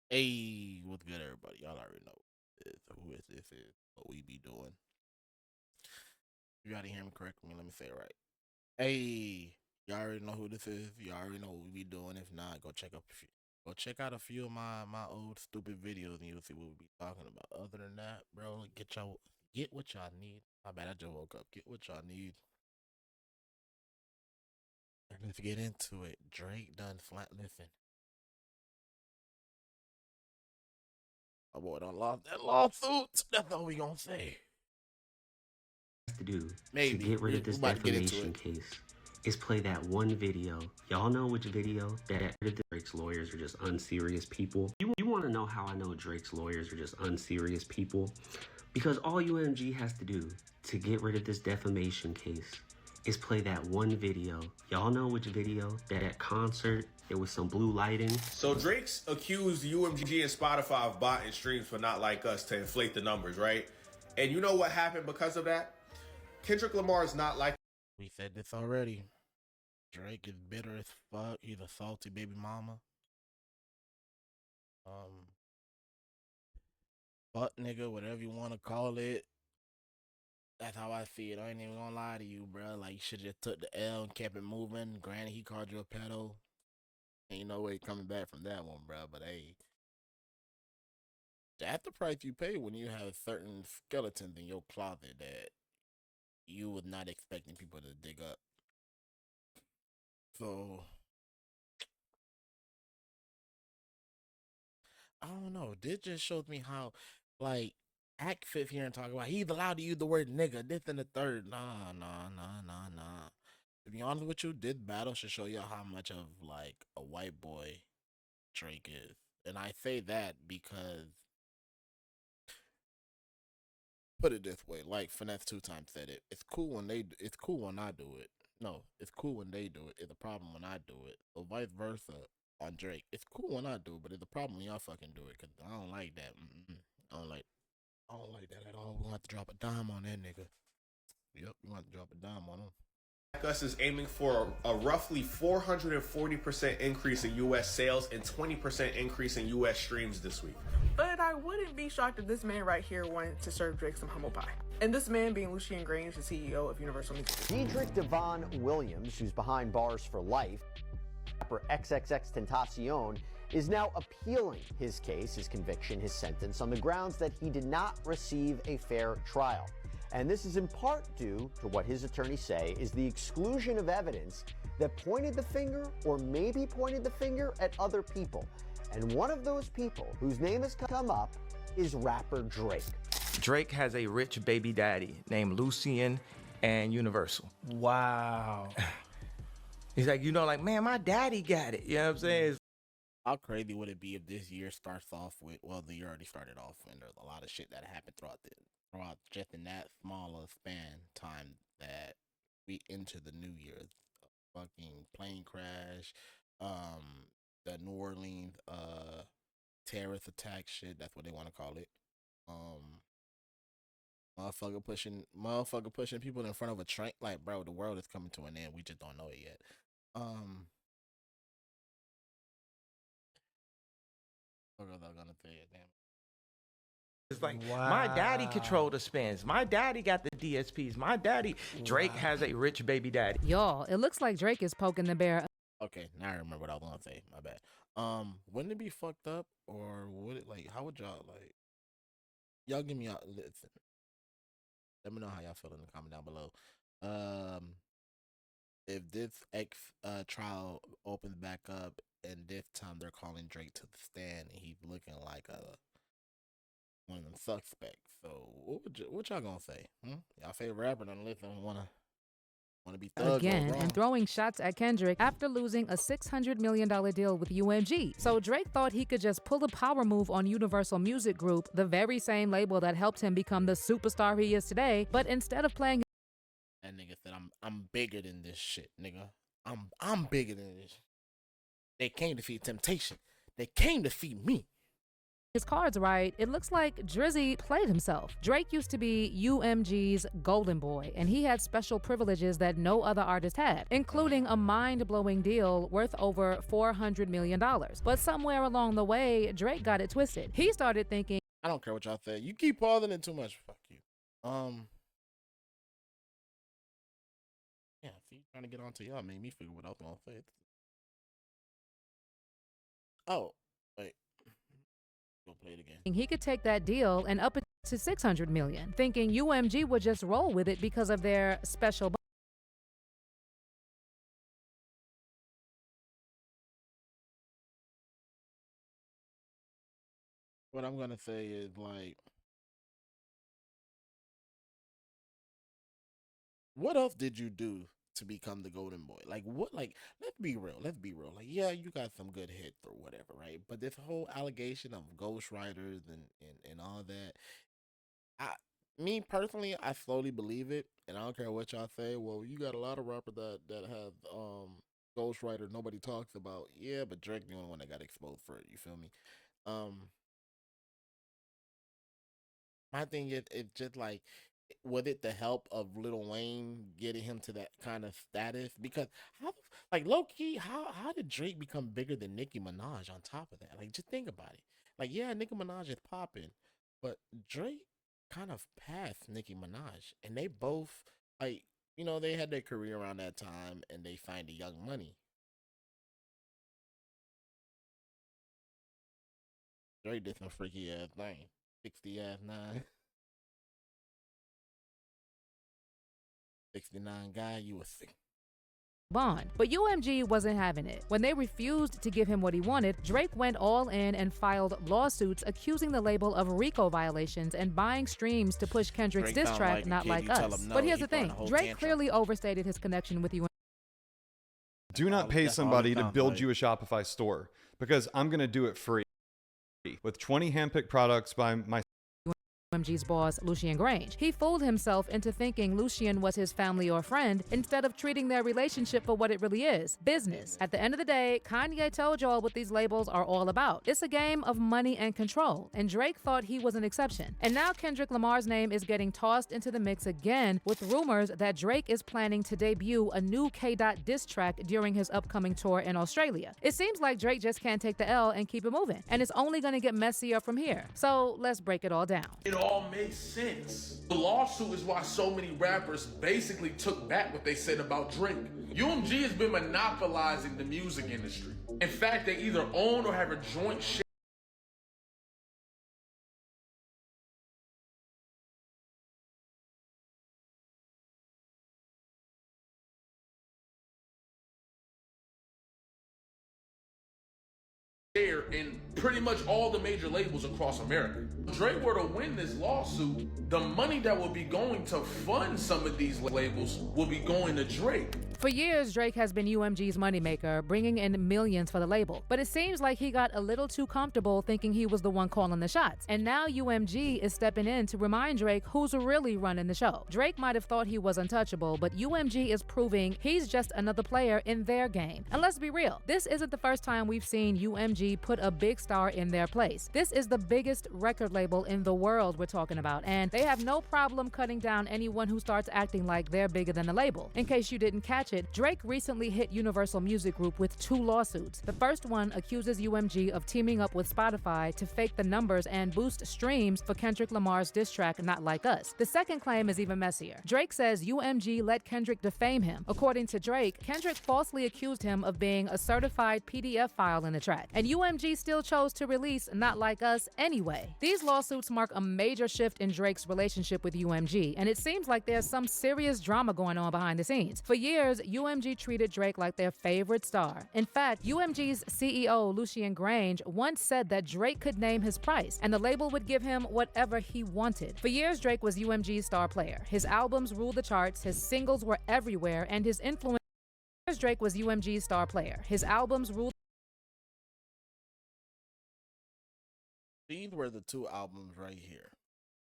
Hey, what's good, everybody? Y'all already know who this is, what we be doing. You gotta hear me correctly. Let me say it right. Hey, y'all already know who this is. You already know what we be doing. If not, go check out a few of my old stupid videos, and you'll see what we be talking about. Other than that, bro, get what y'all need. My bad, I just woke up. Get what y'all need. And let's get into it. Drake done flat. Listen, my boy done lost that lawsuit. That's all we gonna say. To do to Maybe get rid of we this about to get into defamation it. case is play that one video. Y'all know which video that Drake's lawyers are just unserious people. You want to know how I know Drake's lawyers are just unserious people? Because all UMG has to do to get rid of this defamation case is play that one video. Y'all know which video that at concert there was some blue lighting. So Drake's accused UMG and Spotify of botting streams for Not Like Us to inflate the numbers, right? And you know what happened because of that? Kendrick Lamar is not like. We said this already. Drake is bitter as fuck. He's a salty baby mama. Butt nigga, whatever you want to call it. That's how I see it. I ain't even gonna lie to you, bro. Like, you should just took the L and kept it moving. Granted, he called you a pedo. Ain't no way coming back from that one, bro. But hey, that's the price you pay when you have certain skeletons in your closet that you was not expecting people to dig up. So I don't know. This just shows me how, like, act fifth here and talk about he's allowed to use the word nigga, this and the third. Nah. To be honest with you, this battle should show you how much of like a white boy Drake is. And I say that because, put it this way, like Finesse 2 times said it. It's cool when I do it. No, it's cool when they do it. It's a problem when I do it. Or vice versa on Drake. It's cool when I do it, but it's a problem when y'all fucking do it. Cause I don't like that. I don't like I don't like that at all. We're gonna have to drop a dime on that nigga. Yep, we're gonna have to drop a dime on him. Us is aiming for a roughly 440% increase in US sales and 20% increase in US streams this week. But I wouldn't be shocked if this man right here wanted to serve Drake some humble pie. And this man being Lucien Grange, the CEO of Universal Music. Diedrich Devon Williams, who's behind bars for life, rapper XXX Tentacion, is now appealing his case, his conviction, his sentence on the grounds that he did not receive a fair trial. And this is in part due to what his attorneys say is the exclusion of evidence that pointed the finger or maybe pointed the finger at other people. And one of those people whose name has come up is rapper Drake. Drake has a rich baby daddy named Lucien and Universal. Wow. He's like, like, man, my daddy got it. You know what I'm saying? How crazy would it be if this year starts off with, well, the year already started off and there's a lot of shit that happened throughout just in that small span time that we enter the new year. Fucking plane crash, the New Orleans terrorist attack shit, that's what they want to call it. Motherfucker pushing people in front of a train. Like, bro, the world is coming to an end. We just don't know it yet. What was I gonna say? Damn. It's like, my daddy controlled the spins. My daddy got the DSPs. My daddy, Drake has a rich baby daddy. Y'all, it looks like Drake is poking the bear. Okay, now I remember what I was gonna say. My bad. Wouldn't it be fucked up, or would it, like, how would y'all, like, y'all give me listen. Let me know how y'all feel in the comment down below. If this trial opens back up and this time they're calling Drake to the stand and he's looking like one of them suspects. So what y'all gonna say? Y'all favorite rapper don't listen, wanna be thug Again, and throwing shots at Kendrick after losing a $600 million deal with UMG. So Drake thought he could just pull a power move on Universal Music Group, the very same label that helped him become the superstar he is today, but instead of playing, that nigga said, I'm bigger than this shit, nigga. I'm bigger than this. They came to feed Temptation. They came to feed me. his cards right, it looks like Drizzy played himself. Drake used to be UMG's golden boy, and he had special privileges that no other artist had, including a mind-blowing deal worth over $400 million. But somewhere along the way, Drake got it twisted. He started thinking, I don't care what y'all say. You keep pausing it too much. Fuck you. Yeah, see, trying to get onto y'all made me figure what I was gonna say. Oh, wait. Go play it again. he could take that deal and up it to $600 million, thinking UMG would just roll with it because of their special. What I'm gonna say is like, what else did you do to become the golden boy? Like what? Like let's be real. Let's be real. Like yeah, you got some good hits or whatever, right? But this whole allegation of ghostwriters and all that, I me personally, I slowly believe it, and I don't care what y'all say. Well, you got a lot of rappers that have ghostwriters nobody talks about. Yeah, but Drake the only one that got exposed for it. You feel me? Um, my thing is, it's just like, was it the help of Lil Wayne getting him to that kind of status? Because how, like low key, how did Drake become bigger than Nicki Minaj? On top of that, like just think about it. Like yeah, Nicki Minaj is popping, but Drake kind of passed Nicki Minaj, and they both like they had their career around that time, and they signed to Young Money. Drake did some freaky ass thing, 60 ass 9. 69 guy, you was sick. Bond. But UMG wasn't having it. When they refused to give him what he wanted, Drake went all in and filed lawsuits accusing the label of RICO violations and buying streams to push Kendrick's Drake diss sound track, like a Not kid, Like you tell Us. him no, But here's he the throwing thing, a whole Drake tantrum. clearly overstated his connection with UMG. Do not pay That's all somebody it to sounds build like. you a Shopify store because I'm going to do it free with 20 handpicked products by my UMG's boss, Lucien Grange. He fooled himself into thinking Lucien was his family or friend instead of treating their relationship for what it really is, business. At the end of the day, Kanye told y'all what these labels are all about. It's a game of money and control, and Drake thought he was an exception. And now Kendrick Lamar's name is getting tossed into the mix again with rumors that Drake is planning to debut a new K-Dot diss track during his upcoming tour in Australia. It seems like Drake just can't take the L and keep it moving, and it's only gonna get messier from here. So let's break it all down. It all makes sense. The lawsuit is why so many rappers basically took back what they said about Drake. UMG has been monopolizing the music industry. In fact, they either own or have a joint share. In pretty much all the major labels across America. If Drake were to win this lawsuit, the money that will be going to fund some of these labels will be going to Drake. For years, Drake has been UMG's moneymaker, bringing in millions for the label. But it seems like he got a little too comfortable thinking he was the one calling the shots. And now UMG is stepping in to remind Drake who's really running the show. Drake might have thought he was untouchable, but UMG is proving he's just another player in their game. And let's be real, this isn't the first time we've seen UMG put a big star in their place. This is the biggest record label in the world we're talking about, and they have no problem cutting down anyone who starts acting like they're bigger than the label. In case you didn't catch it, Drake recently hit Universal Music Group with 2 lawsuits. The first one accuses UMG of teaming up with Spotify to fake the numbers and boost streams for Kendrick Lamar's diss track, Not Like Us. The second claim is even messier. Drake says UMG let Kendrick defame him. According to Drake, Kendrick falsely accused him of being a certified PDF file in the track, and UMG still chose to release Not Like Us anyway. These lawsuits mark a major shift in Drake's relationship with UMG, and it seems like there's some serious drama going on behind the scenes. For years, UMG treated Drake like their favorite star. In fact, UMG's CEO, Lucien Grange, once said that Drake could name his price, and the label would give him whatever he wanted. For years, Drake was UMG's star player. His albums ruled the charts, his singles were everywhere, and his influence. Drake was UMG's star player. His albums ruled. These were the 2 albums right here.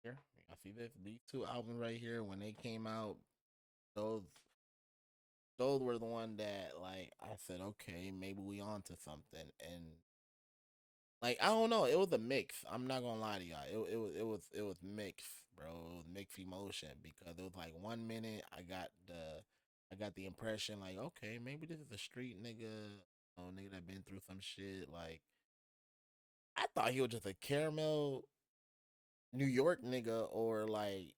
Here, I see this. These 2 albums right here, when they came out, those were the one that like I said, okay, maybe we on to something. And Like I don't know, it was a mix. I'm not gonna lie to y'all. It was mixed, bro. It was mixed emotion because it was like 1 minute I got the impression like, okay, maybe this is a street nigga, nigga that been through some shit. Like I thought he was just a caramel New York nigga or like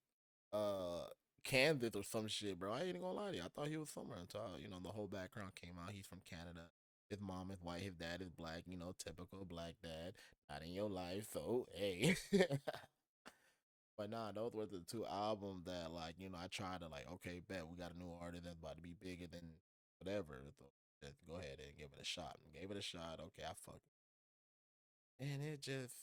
uh Kansas or some shit, bro. I ain't gonna lie to you. I thought he was somewhere until the whole background came out. He's from Canada. His mom is white. His dad is black. Typical black dad. Not in your life, so hey. But nah, those were the two albums that like I tried to like. Okay, bet we got a new artist that's about to be bigger than whatever. So just go ahead and give it a shot. Gave it a shot. Okay, I fuck it. And it just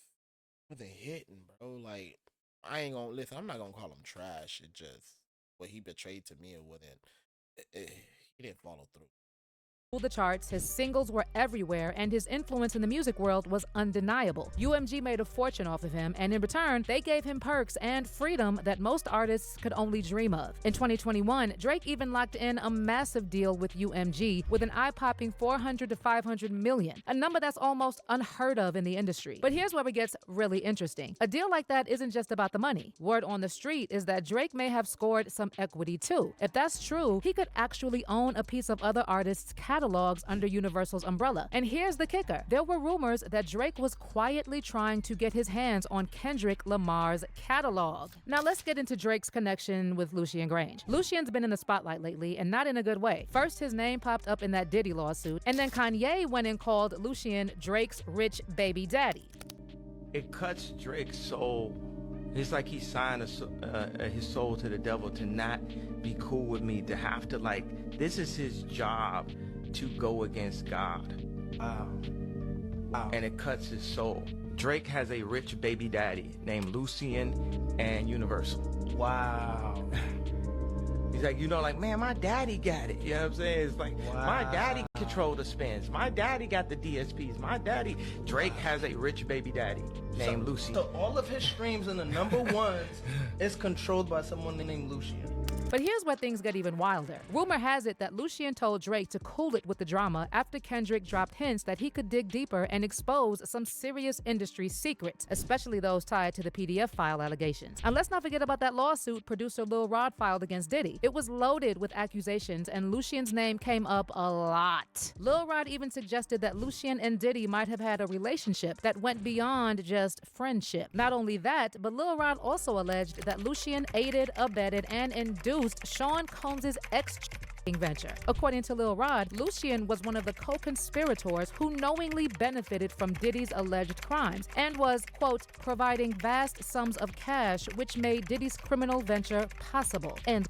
wasn't hitting, bro. Like I ain't gonna listen. I'm not gonna call him trash. It just what he betrayed to me. It wasn't. He didn't follow through. The charts, his singles were everywhere, and his influence in the music world was undeniable. UMG made a fortune off of him, and in return, they gave him perks and freedom that most artists could only dream of. In 2021, Drake even locked in a massive deal with UMG with an eye-popping 400 to 500 million, a number that's almost unheard of in the industry. But here's where it gets really interesting. A deal like that isn't just about the money. Word on the street is that Drake may have scored some equity too. If that's true, he could actually own a piece of other artists' catalogs under Universal's umbrella. And here's the kicker. There were rumors that Drake was quietly trying to get his hands on Kendrick Lamar's catalog. Now let's get into Drake's connection with Lucien Grange. Lucien's been in the spotlight lately, and not in a good way. First, his name popped up in that Diddy lawsuit, and then Kanye went and called Lucien Drake's rich baby daddy. It cuts Drake's soul. It's like he signed his soul to the devil to not be cool with me, to have to this is his job to go against God. Wow. And it cuts his soul. Drake has a rich baby daddy named Lucien and Universal. Wow. He's like, man, my daddy got it. You know what I'm saying? It's like, my daddy controlled the spins. My daddy got the DSPs. My daddy. Drake has a rich baby daddy named Lucien. So all of his streams in the number ones is controlled by someone named Lucien. But here's where things get even wilder. Rumor has it that Lucien told Drake to cool it with the drama after Kendrick dropped hints that he could dig deeper and expose some serious industry secrets, especially those tied to the PDF file allegations. And let's not forget about that lawsuit producer Lil Rod filed against Diddy. It was loaded with accusations, and Lucien's name came up a lot. Lil Rod even suggested that Lucien and Diddy might have had a relationship that went beyond just friendship. Not only that, but Lil Rod also alleged that Lucien aided, abetted, and induced Sean Combs' venture. According to Lil Rod, Lucien was one of the co-conspirators who knowingly benefited from Diddy's alleged crimes and was, quote, providing vast sums of cash which made Diddy's criminal venture possible, end.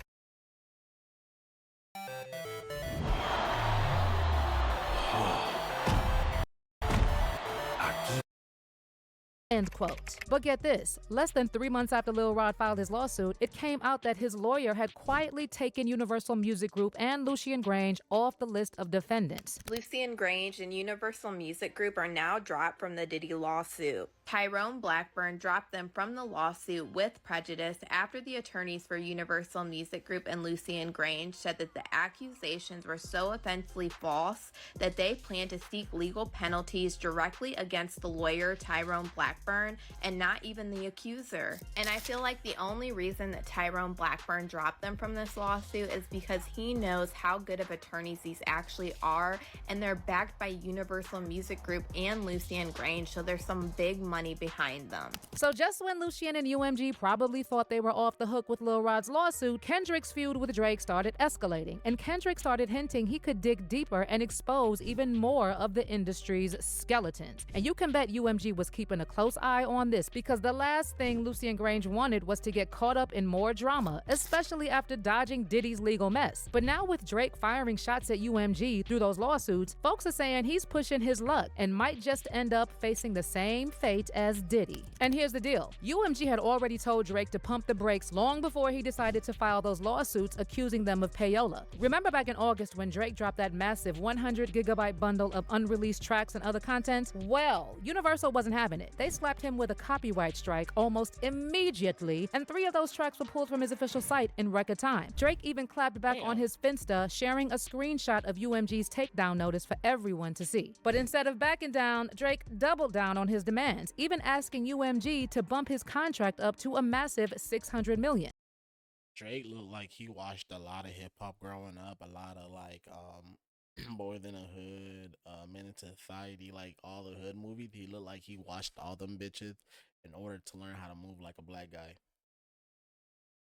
End quote. But get this, less than 3 months after Lil Rod filed his lawsuit, it came out that his lawyer had quietly taken Universal Music Group and Lucien Grange off the list of defendants. Lucien Grange and Universal Music Group are now dropped from the Diddy lawsuit. Tyrone Blackburn dropped them from the lawsuit with prejudice after the attorneys for Universal Music Group and Lucien Grange said that the accusations were so offensively false that they plan to seek legal penalties directly against the lawyer Tyrone Blackburn and not even the accuser. And I feel like the only reason that Tyrone Blackburn dropped them from this lawsuit is because he knows how good of attorneys these actually are, and they're backed by Universal Music Group and Lucien Grange, so there's some big money behind them. So just when Lucien and UMG probably thought they were off the hook with Lil Rod's lawsuit, Kendrick's feud with Drake started escalating, and Kendrick started hinting he could dig deeper and expose even more of the industry's skeletons. And you can bet UMG was keeping a close eye on this, because the last thing Lucien Grange wanted was to get caught up in more drama, especially after dodging Diddy's legal mess. But now with Drake firing shots at UMG through those lawsuits, folks are saying he's pushing his luck and might just end up facing the same fate great as Diddy. And here's the deal. UMG had already told Drake to pump the brakes long before he decided to file those lawsuits accusing them of payola. Remember back in August when Drake dropped that massive 100-gigabyte bundle of unreleased tracks and other content? Well, Universal wasn't having it. They slapped him with a copyright strike almost immediately, and 3 of those tracks were pulled from his official site in record time. Drake even clapped back on his Finsta, sharing a screenshot of UMG's takedown notice for everyone to see. But instead of backing down, Drake doubled down on his demands, even asking UMG to bump his contract up to a massive $600 million. Drake looked like he watched a lot of hip hop growing up, a lot of like Boy Than a Hood, Menace to Society, like all the hood movies. He looked like he watched all them bitches in order to learn how to move like a black guy.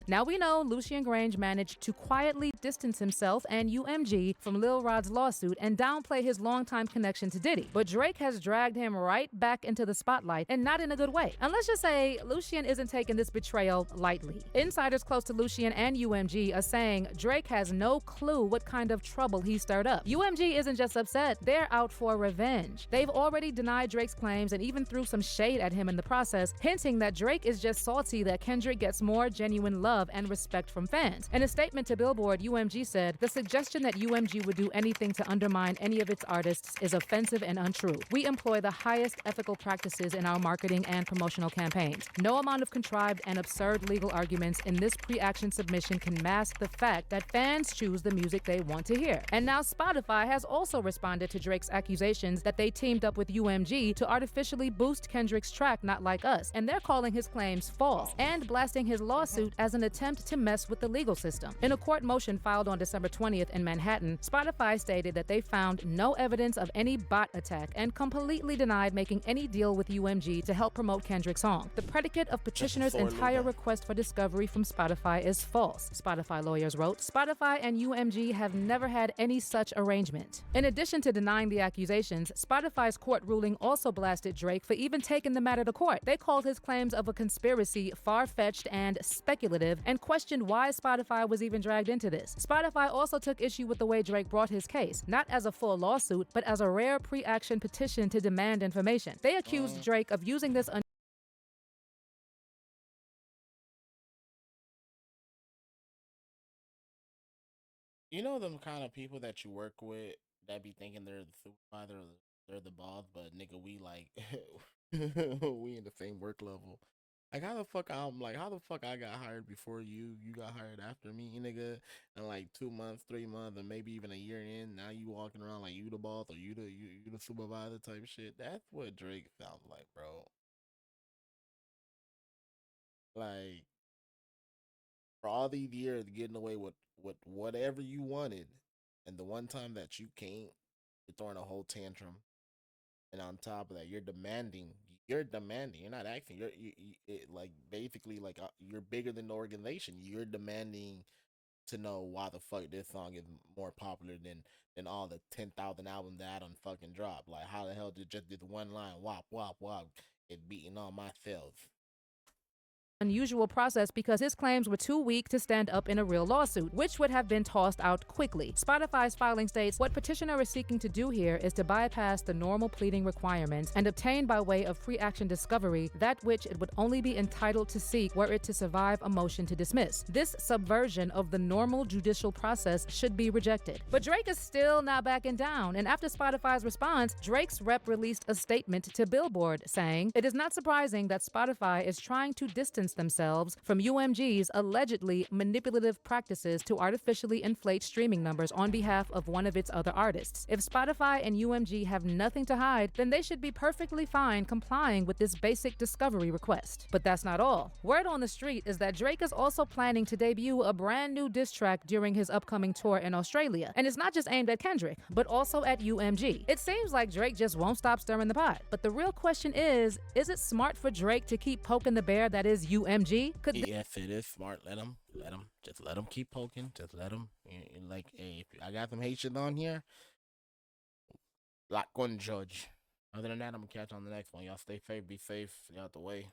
Now we know Lucian Grange managed to quietly distance himself and UMG from Lil Rod's lawsuit and downplay his longtime connection to Diddy. But Drake has dragged him right back into the spotlight, and not in a good way. And let's just say Lucian isn't taking this betrayal lightly. Insiders close to Lucian and UMG are saying Drake has no clue what kind of trouble he stirred up. UMG isn't just upset, they're out for revenge. They've already denied Drake's claims and even threw some shade at him in the process, hinting that Drake is just salty that Kendrick gets more genuine love and respect from fans. In a statement to Billboard, UMG said, "The suggestion that UMG would do anything to undermine any of its artists is offensive and untrue. We employ the highest ethical practices in our marketing and promotional campaigns. No amount of contrived and absurd legal arguments in this pre-action submission can mask the fact that fans choose the music they want to hear." And now Spotify has also responded to Drake's accusations that they teamed up with UMG to artificially boost Kendrick's track Not Like Us, and they're calling his claims false and blasting his lawsuit as an attempt to mess with the legal system. In a court motion filed on December 20th in Manhattan, Spotify stated that they found no evidence of any bot attack and completely denied making any deal with UMG to help promote Kendrick's song. The predicate of petitioner's entire request for discovery from Spotify is false. Spotify lawyers wrote, "Spotify and UMG have never had any such arrangement." In addition to denying the accusations, Spotify's court ruling also blasted Drake for even taking the matter to court. They called his claims of a conspiracy far-fetched and speculative and questioned why Spotify was even dragged into this. Spotify also took issue with the way Drake brought his case, not as a full lawsuit, but as a rare pre-action petition to demand information. They accused Drake of using this You know them kind of people that you work with that be thinking they're the supervisor, or they're the boss, but nigga, we like we in the same work level. Like how the fuck how the fuck I got hired before you got hired after me, nigga, and like 2 months, 3 months, and maybe even a year in, now you walking around like you the boss or you the supervisor type shit. That's what Drake sounds like, bro. Like for all these years getting away with whatever you wanted, and the one time that you can't, you're throwing a whole tantrum, and on top of that, you're demanding. You're demanding. You're not acting. Like basically like you're bigger than the organization. You're demanding to know why the fuck this song is more popular than all the 10,000 albums that I done fucking dropped. Like how the hell did just this one line wop wop wop it beating on my cells? unusual process because his claims were too weak to stand up in a real lawsuit, which would have been tossed out quickly. Spotify's filing states, "What petitioner is seeking to do here is to bypass the normal pleading requirements and obtain by way of pre-action discovery that which it would only be entitled to seek were it to survive a motion to dismiss. This subversion of the normal judicial process should be rejected." But Drake is still not backing down, and after Spotify's response, Drake's rep released a statement to Billboard saying, "It is not surprising that Spotify is trying to distance themselves from UMG's allegedly manipulative practices to artificially inflate streaming numbers on behalf of one of its other artists. If Spotify and UMG have nothing to hide, then they should be perfectly fine complying with this basic discovery request." But that's not all. Word on the street is that Drake is also planning to debut a brand new diss track during his upcoming tour in Australia. And it's not just aimed at Kendrick, but also at UMG. It seems like Drake just won't stop stirring the pot. But the real question is it smart for Drake to keep poking the bear that is UMG? Yes, it is smart. Just let him keep poking. Just let him. Like, hey, if I got some Haitians on here, lock on judge. Other than that, I'm gonna catch on the next one. Y'all stay safe, be safe, stay out the way.